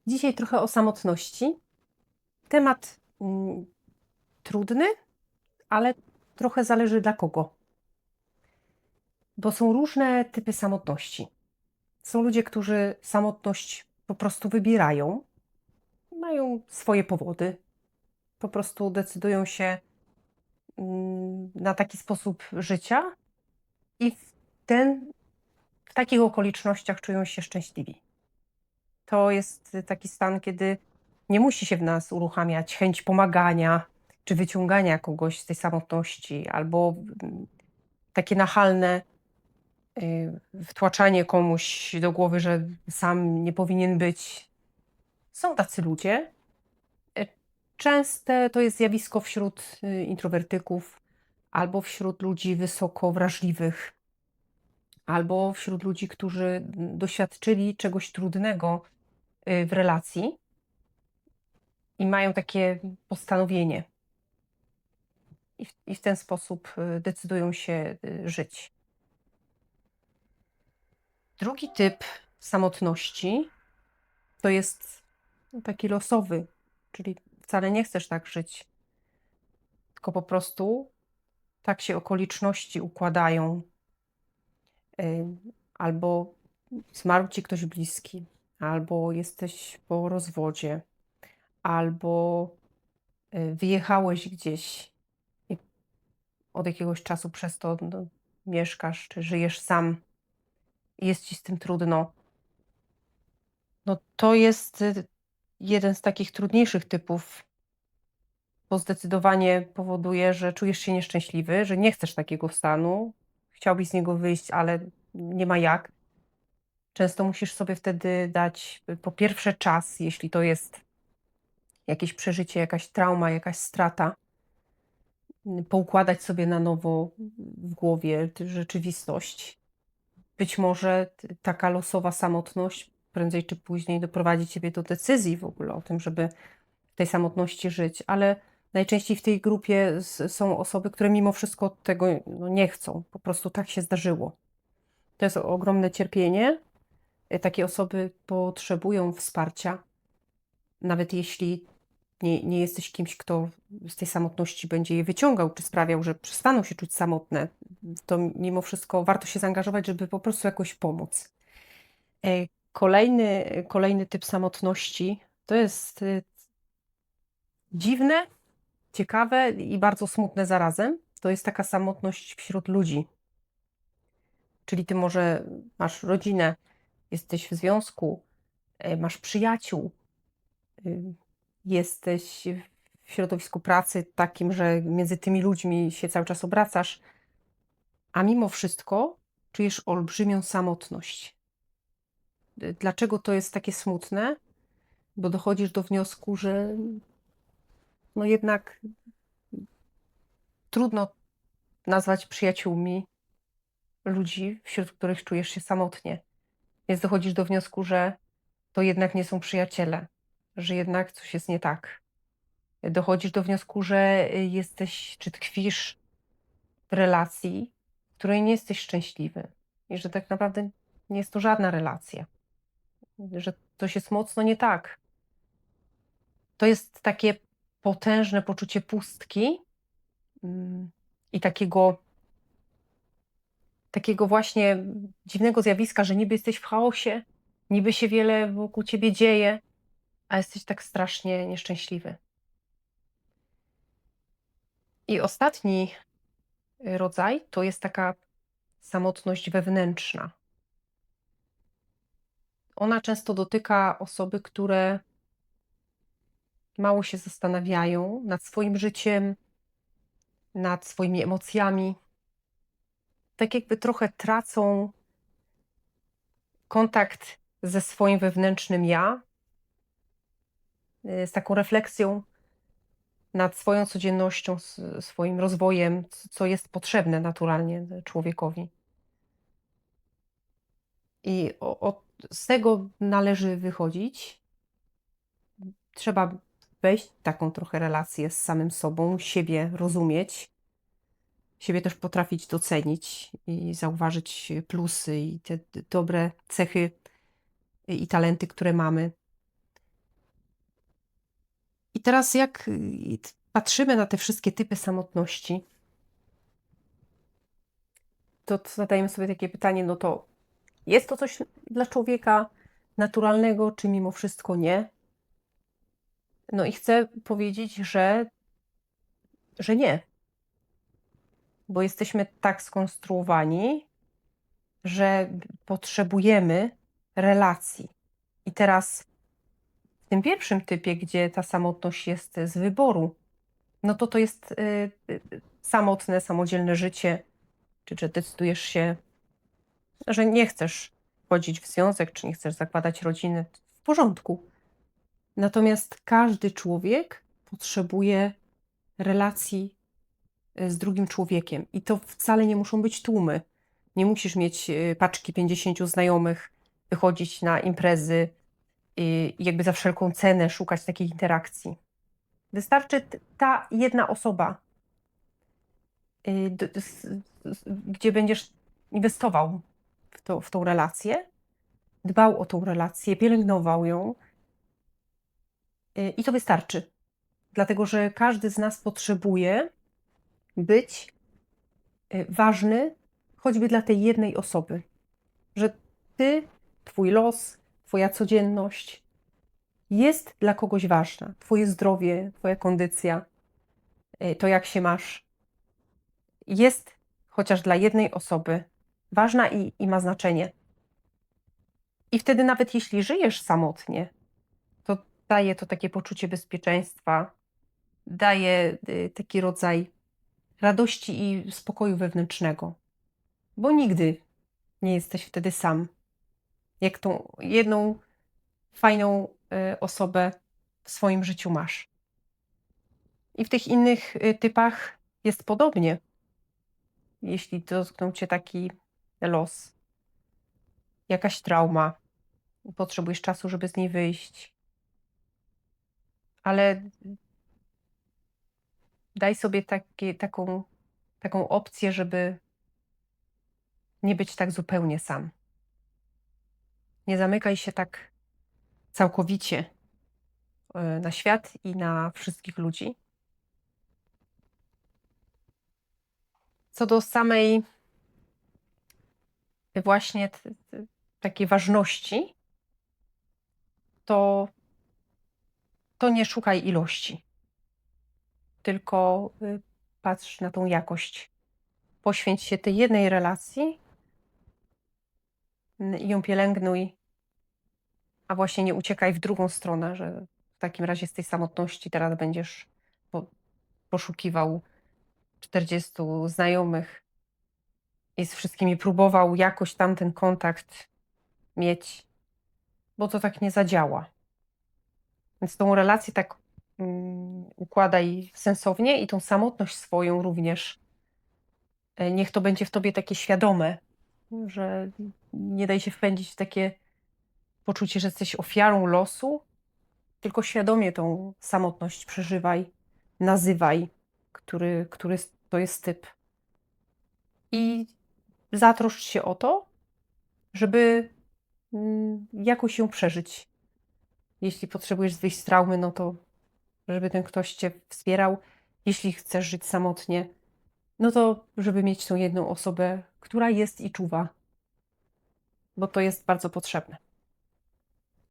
Dzisiaj trochę o samotności. Temat trudny, ale trochę zależy dla kogo. Bo są różne typy samotności. Są ludzie, którzy samotność po prostu wybierają, mają swoje powody, po prostu decydują się na taki sposób życia i w takich okolicznościach czują się szczęśliwi. To jest taki stan, kiedy nie musi się w nas uruchamiać chęć pomagania czy wyciągania kogoś z tej samotności, albo takie nachalne wtłaczanie komuś do głowy, że sam nie powinien być. Są tacy ludzie. E, Częste to jest zjawisko wśród introwertyków, albo wśród ludzi wysoko wrażliwych, albo wśród ludzi, którzy doświadczyli czegoś trudnego w relacji i mają takie postanowienie. I w ten sposób decydują się żyć. Drugi typ samotności to jest taki losowy, czyli wcale nie chcesz tak żyć, tylko po prostu tak się okoliczności układają. y, Albo zmarł ci ktoś bliski, albo jesteś po rozwodzie, albo wyjechałeś gdzieś i od jakiegoś czasu przez to mieszkasz, czy żyjesz sam i jest ci z tym trudno. No to jest jeden z takich trudniejszych typów, bo zdecydowanie powoduje, że czujesz się nieszczęśliwy, że nie chcesz takiego stanu. Chciałbyś z niego wyjść, ale nie ma jak. Często musisz sobie wtedy dać, po pierwsze czas, jeśli to jest jakieś przeżycie, jakaś trauma, jakaś strata, poukładać sobie na nowo w głowie rzeczywistość. Być może taka losowa samotność prędzej czy później doprowadzi ciebie do decyzji w ogóle o tym, żeby w tej samotności żyć, ale najczęściej w tej grupie są osoby, które mimo wszystko tego nie chcą. Po prostu tak się zdarzyło. To jest ogromne cierpienie. Takie osoby potrzebują wsparcia, nawet jeśli nie jesteś kimś, kto z tej samotności będzie je wyciągał, czy sprawiał, że przestaną się czuć samotne, to mimo wszystko warto się zaangażować, żeby po prostu jakoś pomóc. Kolejny typ samotności to jest dziwne, ciekawe i bardzo smutne zarazem. To jest taka samotność wśród ludzi. Czyli ty może masz rodzinę, jesteś w związku, masz przyjaciół, y, jesteś w środowisku pracy takim, że między tymi ludźmi się cały czas obracasz, a mimo wszystko czujesz olbrzymią samotność. Dlaczego to jest takie smutne? Bo dochodzisz do wniosku, że no jednak trudno nazwać przyjaciółmi ludzi, wśród których czujesz się samotnie. Więc dochodzisz do wniosku, że to jednak nie są przyjaciele, że jednak coś jest nie tak. Dochodzisz do wniosku, że jesteś czy tkwisz w relacji, w której nie jesteś szczęśliwy i że tak naprawdę nie jest to żadna relacja, że coś jest mocno nie tak. To jest takie potężne poczucie pustki, mm, i takiego właśnie dziwnego zjawiska, że niby jesteś w chaosie, niby się wiele wokół ciebie dzieje, a jesteś tak strasznie nieszczęśliwy. I ostatni rodzaj to jest taka samotność wewnętrzna. Ona często dotyka osoby, które mało się zastanawiają nad swoim życiem, nad swoimi emocjami. Tak jakby trochę tracą kontakt ze swoim wewnętrznym ja, z taką refleksją nad swoją codziennością, swoim rozwojem, co jest potrzebne naturalnie człowiekowi. I z tego należy wychodzić. Trzeba wejść w taką trochę relację z samym sobą, siebie rozumieć, siebie też potrafić docenić i zauważyć plusy i te dobre cechy i talenty, które mamy. I teraz jak patrzymy na te wszystkie typy samotności, to zadajemy sobie takie pytanie, no to jest to coś dla człowieka naturalnego, czy mimo wszystko nie? No i chcę powiedzieć, że nie, bo jesteśmy tak skonstruowani, że potrzebujemy relacji. I teraz w tym pierwszym typie, gdzie ta samotność jest z wyboru, no to jest samotne, samodzielne życie, czy że decydujesz się, że nie chcesz wchodzić w związek, czy nie chcesz zakładać rodziny, w porządku. Natomiast każdy człowiek potrzebuje relacji z drugim człowiekiem. I to wcale nie muszą być tłumy. Nie musisz mieć paczki 50 znajomych, wychodzić na imprezy i jakby za wszelką cenę szukać takiej interakcji. Wystarczy ta jedna osoba, gdzie będziesz inwestował w tą relację, dbał o tą relację, pielęgnował ją i to wystarczy. Dlatego, że każdy z nas potrzebuje być ważny choćby dla tej jednej osoby. Że ty, twój los, twoja codzienność jest dla kogoś ważna. Twoje zdrowie, twoja kondycja, to jak się masz, jest chociaż dla jednej osoby ważna i ma znaczenie. I wtedy nawet jeśli żyjesz samotnie, to daje to takie poczucie bezpieczeństwa, daje taki rodzaj radości i spokoju wewnętrznego, bo nigdy nie jesteś wtedy sam. Jak tą jedną fajną osobę w swoim życiu masz. I w tych innych typach jest podobnie. Jeśli dotknął cię taki los, jakaś trauma, potrzebujesz czasu, żeby z niej wyjść, ale daj sobie taką opcję, żeby nie być tak zupełnie sam. Nie zamykaj się tak całkowicie na świat i na wszystkich ludzi. Co do samej właśnie takiej ważności, to nie szukaj ilości, tylko patrz na tą jakość. Poświęć się tej jednej relacji i ją pielęgnuj, a właśnie nie uciekaj w drugą stronę, że w takim razie z tej samotności teraz będziesz poszukiwał 40 znajomych i z wszystkimi próbował jakoś tam ten kontakt mieć, bo to tak nie zadziała. Więc tą relację tak układaj sensownie i tą samotność swoją również. Niech to będzie w tobie takie świadome, że nie daj się wpędzić w takie poczucie, że jesteś ofiarą losu, tylko świadomie tą samotność przeżywaj, nazywaj, który to jest typ. I zatroszcz się o to, żeby jakoś ją przeżyć. Jeśli potrzebujesz wyjść z traumy, no to żeby ten ktoś cię wspierał. Jeśli chcesz żyć samotnie, no to żeby mieć tą jedną osobę, która jest i czuwa, bo to jest bardzo potrzebne.